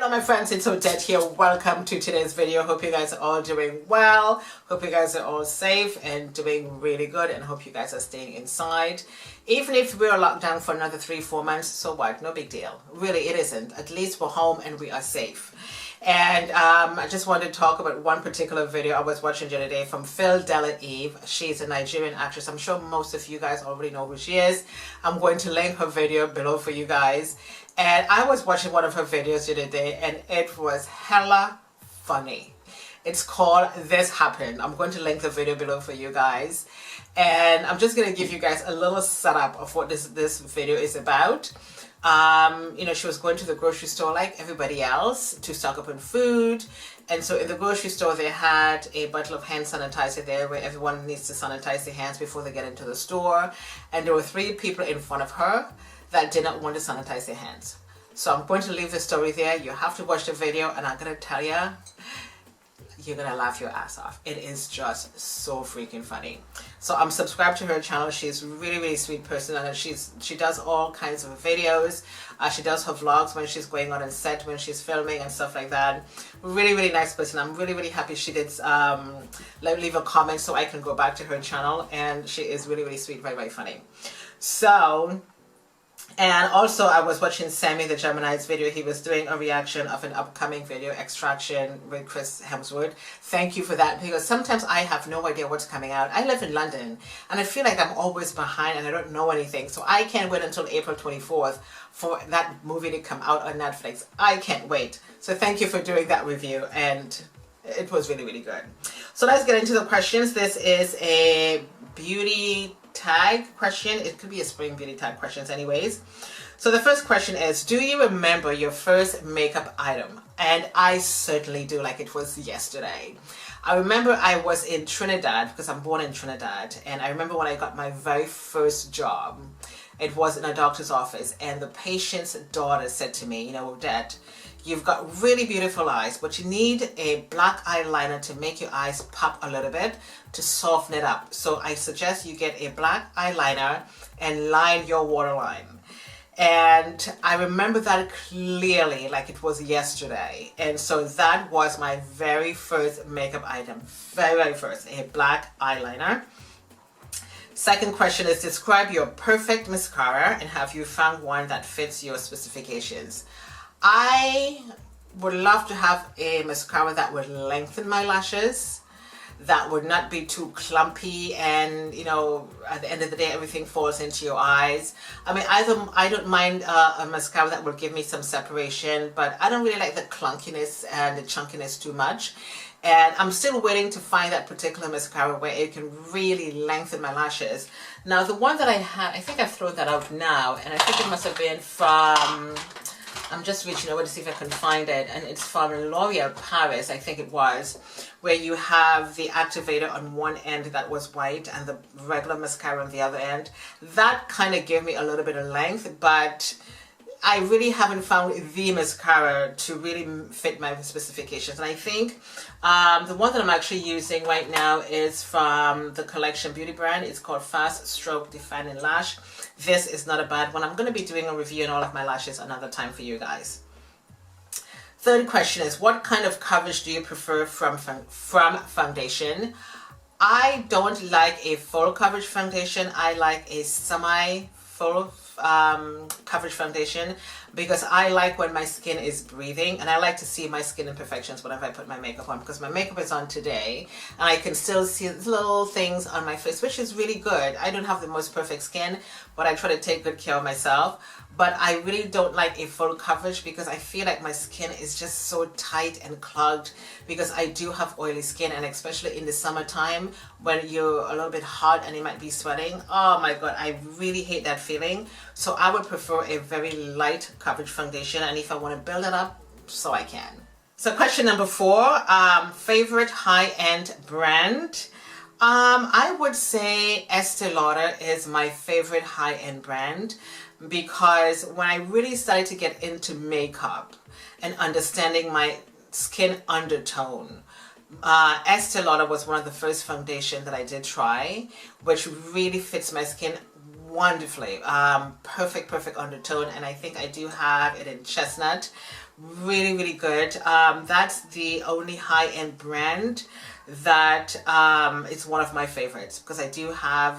Hello my friends, it's Odette here. Welcome to today's video. Hope you guys are all doing well. Hope you guys are all safe and doing really good, and hope you guys are staying inside. Even if we're locked down for another 3-4 months, so what? No big deal. Really, it isn't. At least we're home and we are safe. And I just wanted to talk about one particular video I was watching the other day from Phil Della Eve. She's a Nigerian actress. I'm sure most of you guys already know who she is. I'm going to link her video below for you guys. And I was watching one of her videos the other day and it was hella funny. It's called This Happened. I'm going to link the video below for you guys. And I'm just going to give you guys a little setup of what this video is about. You know, she was going to the grocery store like everybody else to stock up on food. And so in the grocery store, they had a bottle of hand sanitizer there where everyone needs to sanitize their hands before they get into the store. And there were 3 people in front of her that did not want to sanitize their hands. So I'm going to leave the story there. You have to watch the video, and I'm going to tell you, you're going to laugh your ass off. It is just so freaking funny. So I'm subscribed to her channel. She's a really, really sweet person, and she does all kinds of videos. She does her vlogs when she's going on set, when she's filming and stuff like that. Really, really nice person. I'm really, really happy she did leave a comment so I can go back to her channel, and she is really, really sweet, very, very funny. So, and also I was watching Sammy the Gemini's video. He was doing a reaction of an upcoming video, Extraction, with Chris Hemsworth. Thank you for that, because sometimes I have no idea what's coming out. I live in London and I feel like I'm always behind and I don't know anything. So I can't wait until April 24th for that movie to come out on Netflix. I can't wait. So thank you for doing that review, and it was really, really good. So let's get into the questions. This is a beauty tag question. It could be a spring beauty tag questions anyways. So the first question is, do you remember your first makeup item? And I certainly do, like it was yesterday. I remember I was in Trinidad, because I'm born in Trinidad, and I remember when I got my very first job. It was in a doctor's office, and the patient's daughter said to me, you know, Odette, you've got really beautiful eyes, but you need a black eyeliner to make your eyes pop a little bit, to soften it up. So I suggest you get a black eyeliner and line your waterline. And I remember that clearly, like it was yesterday. And so that was my very first makeup item. Very first, a black eyeliner. Second question is, describe your perfect mascara and have you found one that fits your specifications? I would love to have a mascara that would lengthen my lashes, that would not be too clumpy, and you know, at the end of the day everything falls into your eyes. I mean, I don't mind a mascara that will give me some separation, but I don't really like the clunkiness and the chunkiness too much. And I'm still waiting to find that particular mascara where it can really lengthen my lashes. Now the one that I had, I think I've thrown that out now, and I think it must have been from, I'm just reaching over to see if I can find it, and it's from L'Oreal Paris, I think it was, where you have the activator on one end that was white and the regular mascara on the other end. That kind of gave me a little bit of length, but I really haven't found the mascara to really fit my specifications. And I think the one that I'm actually using right now is from the Collection Beauty brand. It's called Fast Stroke Defining Lash. This is not a bad one. I'm going to be doing a review on all of my lashes another time for you guys. Third question is, what kind of coverage do you prefer from foundation? I don't like a full coverage foundation. I like a semi-full coverage foundation, because I like when my skin is breathing, and I like to see my skin imperfections whenever I put my makeup on, because my makeup is on today and I can still see little things on my face, which is really good. I don't have the most perfect skin, but I try to take good care of myself. But I really don't like a full coverage, because I feel like my skin is just so tight and clogged, because I do have oily skin, and especially in the summertime when you're a little bit hot and you might be sweating. Oh my god, I really hate that feeling. So I would prefer a very light coverage foundation, and if I want to build it up, so I can. So question number 4, favorite high-end brand. I would say Estee Lauder is my favorite high-end brand, because when I really started to get into makeup and understanding my skin undertone, Estee Lauder was one of the first foundation that I did try, which really fits my skin wonderfully. Perfect undertone, and I think I do have it in chestnut, Really good. That's the only high-end brand that is one of my favorites, because I do have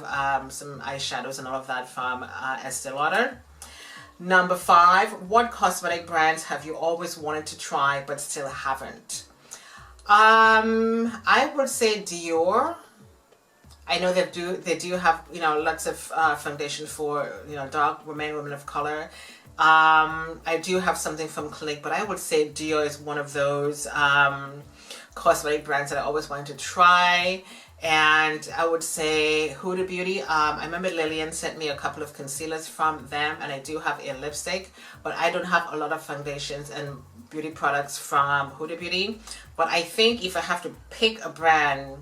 some eyeshadows and all of that from Estee Lauder. Number 5, what cosmetic brands have you always wanted to try but still haven't? I would say Dior. I know they do have, you know, lots of foundation for, you know, dark women of color. I do have something from Clinique, but I would say Dior is one of those cosmetic brands that I always wanted to try. And I would say Huda Beauty. I remember Lillian sent me a couple of concealers from them, and I do have a lipstick, but I don't have a lot of foundations and beauty products from Huda Beauty. But I think if I have to pick a brand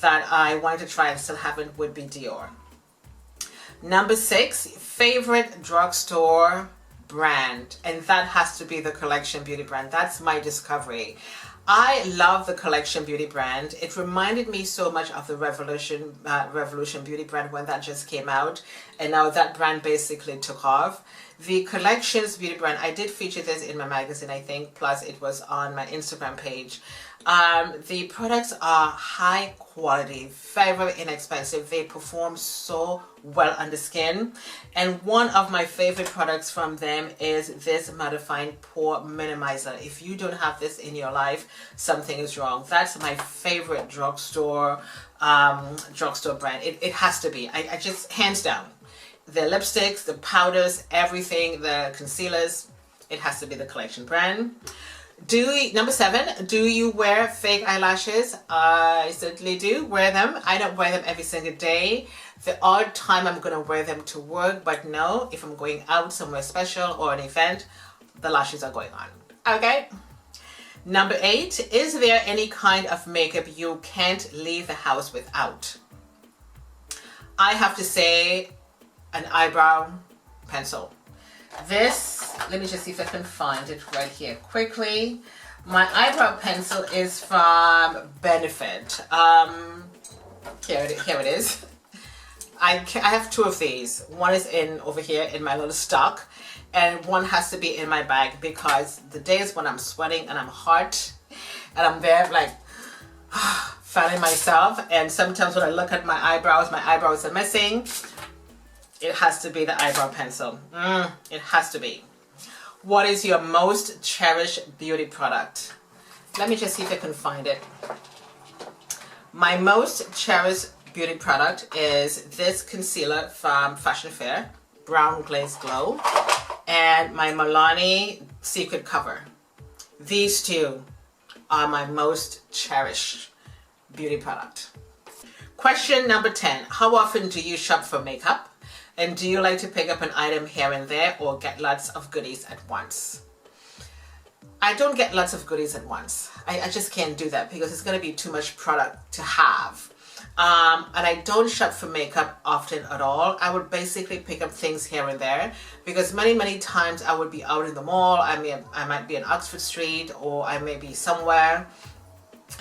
that I wanted to try and still haven't, would be Dior. Number 6, favorite drugstore brand, and that has to be the Collection Beauty brand. That's my discovery. I love the Collection Beauty brand. It reminded me so much of the Revolution Beauty brand when that just came out, and now that brand basically took off. The Collections Beauty brand, I did feature this in my magazine, I think, plus it was on my Instagram page. The products are high quality, very inexpensive. They perform so well on the skin. And one of my favorite products from them is this mattifying pore minimizer. If you don't have this in your life, something is wrong. That's my favorite drugstore brand. It has to be. I just, hands down. The lipsticks, the powders, everything, the concealers, it has to be the Collection brand. Number 7, do you wear fake eyelashes? I certainly do wear them. I don't wear them every single day. The odd time I'm going to wear them to work, but no, if I'm going out somewhere special or an event, the lashes are going on. Okay. Number 8, is there any kind of makeup you can't leave the house without? I have to say an eyebrow pencil. This, let me just see if I can find it right here quickly. My eyebrow pencil is from Benefit. Here it is. I have 2 of these. One is over here in my little stock, and one has to be in my bag, because the days when I'm sweating and I'm hot and I'm there like fanning myself, and sometimes when I look at my eyebrows are missing. It has to be the eyebrow pencil. It has to be. What is your most cherished beauty product? Let me just see if I can find it. My most cherished beauty product is this concealer from Fashion Fair, Brown Glaze Glow, and my Milani Secret Cover. These 2 are my most cherished beauty product. Question number 10. How often do you shop for makeup? And do you like to pick up an item here and there, or get lots of goodies at once? I don't get lots of goodies at once. I just can't do that, because it's going to be too much product to have. And I don't shop for makeup often at all. I would basically pick up things here and there, because many times I would be out in the mall. I might be in Oxford Street, or I may be somewhere,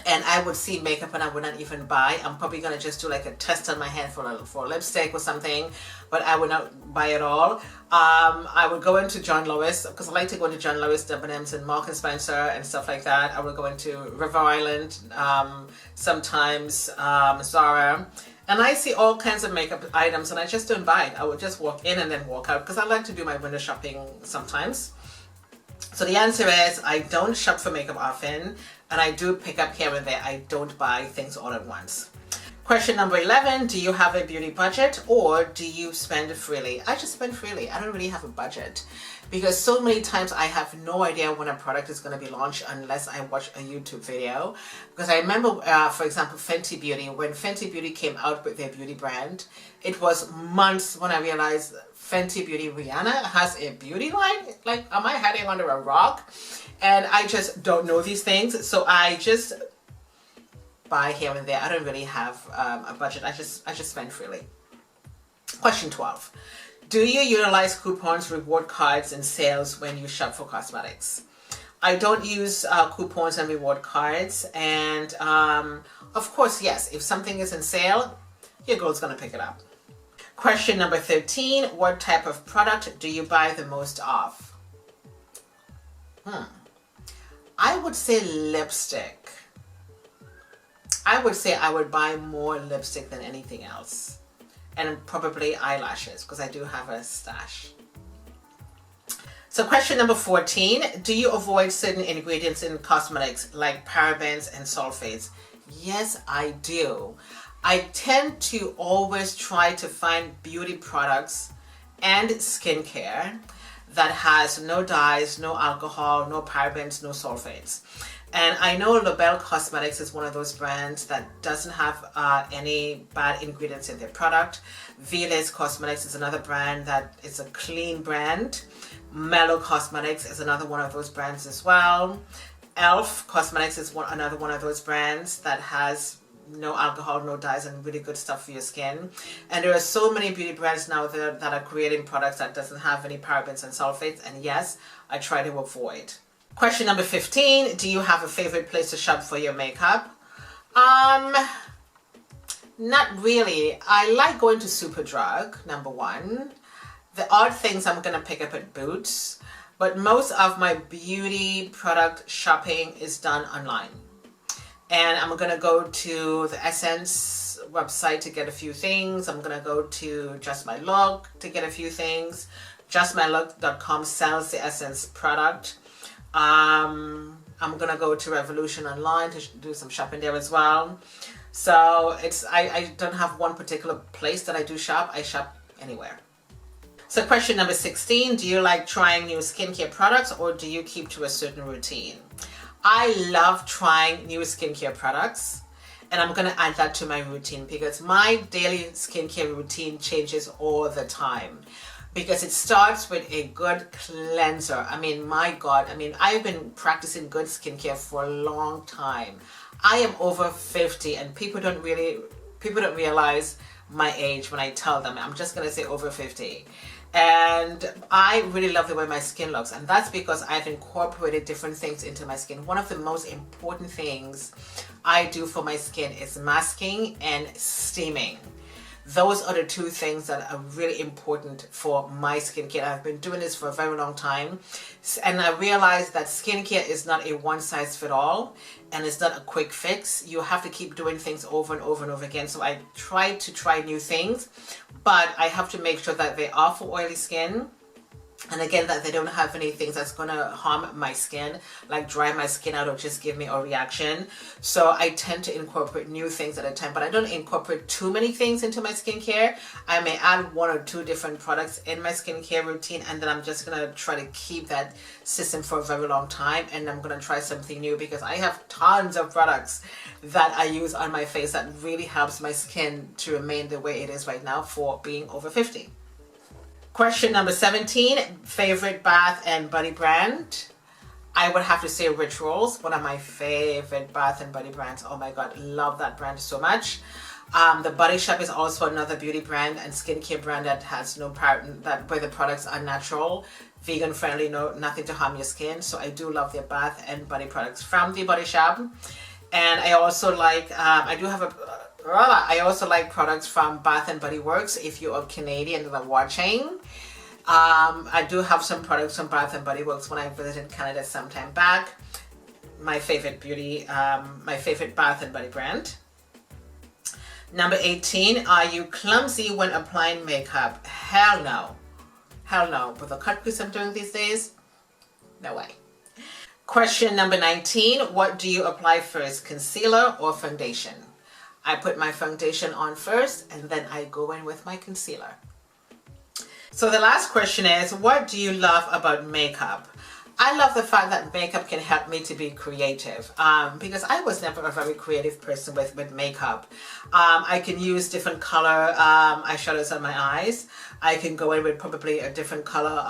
and I would see makeup and I would not even buy. I'm probably going to just do like a test on my hand for a lipstick or something, but I would not buy it all. I would go into John Lewis, because I like to go into John Lewis, Debenhams, and Marks and Spencer and stuff like that. I would go into River Island, sometimes Zara, and I see all kinds of makeup items and I just don't buy it. I would just walk in and then walk out, because I like to do my window shopping sometimes. So the answer is I don't shop for makeup often, and I do pick up here and there. I don't buy things all at once. Question number 11, do you have a beauty budget, or do you spend freely? I just spend freely. I don't really have a budget, because so many times I have no idea when a product is going to be launched unless I watch a YouTube video. Because I remember, for example, Fenty Beauty. When Fenty Beauty came out with their beauty brand, it was months when I realized Fenty Beauty Rihanna has a beauty line. Like, am I hiding under a rock? And I just don't know these things, so I just buy here and there. I don't really have a budget. I just spend freely. Question 12. Do you utilize coupons, reward cards, and sales when you shop for cosmetics? I don't use coupons and reward cards, and of course, yes, if something is in sale, your girl's gonna pick it up. Question number 13. What type of product do you buy the most of? I would say lipstick. I would say I would buy more lipstick than anything else. And probably eyelashes, because I do have a stash. So question number 14, do you avoid certain ingredients in cosmetics like parabens and sulfates? Yes, I do. I tend to always try to find beauty products and skincare that has no dyes, no alcohol, no parabens, no sulfates. And I know Label Cosmetics is one of those brands that doesn't have any bad ingredients in their product. Viles Cosmetics is another brand that is a clean brand. Mellow Cosmetics is another one of those brands as well. Elf Cosmetics is another one of those brands that has no alcohol, no dyes, and really good stuff for your skin. And there are so many beauty brands now that are creating products that doesn't have any parabens and sulfates. And yes, I try to avoid. Question number 15, do you have a favorite place to shop for your makeup? Not really. I like going to Superdrug, number one. The odd things I'm going to pick up at Boots, but most of my beauty product shopping is done online. And I'm going to go to the Essence website to get a few things. I'm going to go to Just My Look to get a few things. JustMyLook.com sells the Essence product. I'm going to go to Revolution Online to do some shopping there as well. So I don't have one particular place that I do shop. I shop anywhere. So question number 16, do you like trying new skincare products or do you keep to a certain routine? I love trying new skincare products, and I'm going to add that to my routine because my daily skincare routine changes all the time. Because it starts with a good cleanser. I mean, my God, I've been practicing good skincare for a long time. I am over 50 and people don't realize my age when I tell them. I'm just going to say over 50. And I really love the way my skin looks, and that's because I've incorporated different things into my skin. One of the most important things I do for my skin is masking and steaming. Those are the two things that are really important for my skincare. I've been doing this for a very long time, and I realized that skincare is not a one-size-fits-all, and it's not a quick fix. You have to keep doing things over and over and over again. So I try to try new things, but I have to make sure that they are for oily skin. And again, that they don't have any things that's going to harm my skin, like dry my skin out or just give me a reaction. So I tend to incorporate new things at a time, but I don't incorporate too many things into my skincare. I may add one or two different products in my skincare routine, and then I'm just going to try to keep that system for a very long time. And I'm going to try something new because I have tons of products that I use on my face that really helps my skin to remain the way it is right now for being over 50. Question number 17, favorite bath and body brand? I would have to say Rituals, one of my favorite bath and body brands. Oh my God, love that brand so much. The Body Shop is also another beauty brand and skincare brand that has no where the products are natural, vegan friendly, nothing to harm your skin. So I do love their bath and body products from the Body Shop. And I also like, I also like products from Bath and Body Works. If you are Canadian and are watching, I do have some products from Bath and Body Works when I visited Canada some time back. My favorite Bath and Body brand. Number 18, are you clumsy when applying makeup? Hell no. Hell no. With the cut crease I'm doing these days, no way. Question number 19, what do you apply first, concealer or foundation? I put my foundation on first and then I go in with my concealer. So the last question is, what do you love about makeup? I love the fact that makeup can help me to be creative because I was never a very creative person with makeup. I can use different color eyeshadows on my eyes. I can go in with probably a different color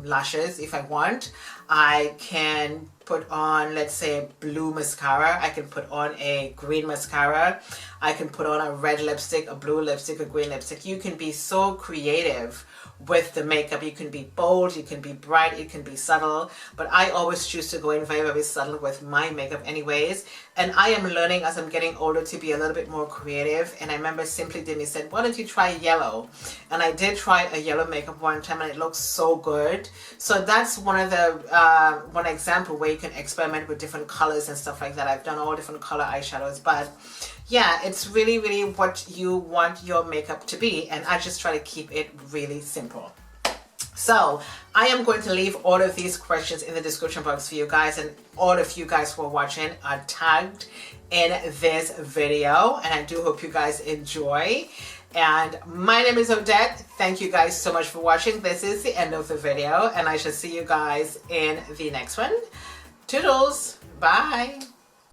lashes if I want. I can put on, let's say, blue mascara. I can put on a green mascara. I can put on a red lipstick, a blue lipstick, a green lipstick. You can be so creative with the makeup. You can be bold, you can be bright, you can be subtle, but I always choose to go in very, very subtle with my makeup anyways. And I am learning as I'm getting older to be a little bit more creative. And I remember Simply Demi said, why don't you try yellow? And I did try a yellow makeup one time and it looks so good. So that's one of the one example where you can experiment with different colors and stuff like that. I've done all different color eyeshadows, but yeah, it's really, really what you want your makeup to be, and I just try to keep it really simple. So I am going to leave all of these questions in the description box for you guys, and all of you guys who are watching are tagged in this video, and I do hope you guys enjoy. And my name is Odette. Thank you guys so much for watching. This is the end of the video, and I shall see you guys in the next one. Toodles. Bye.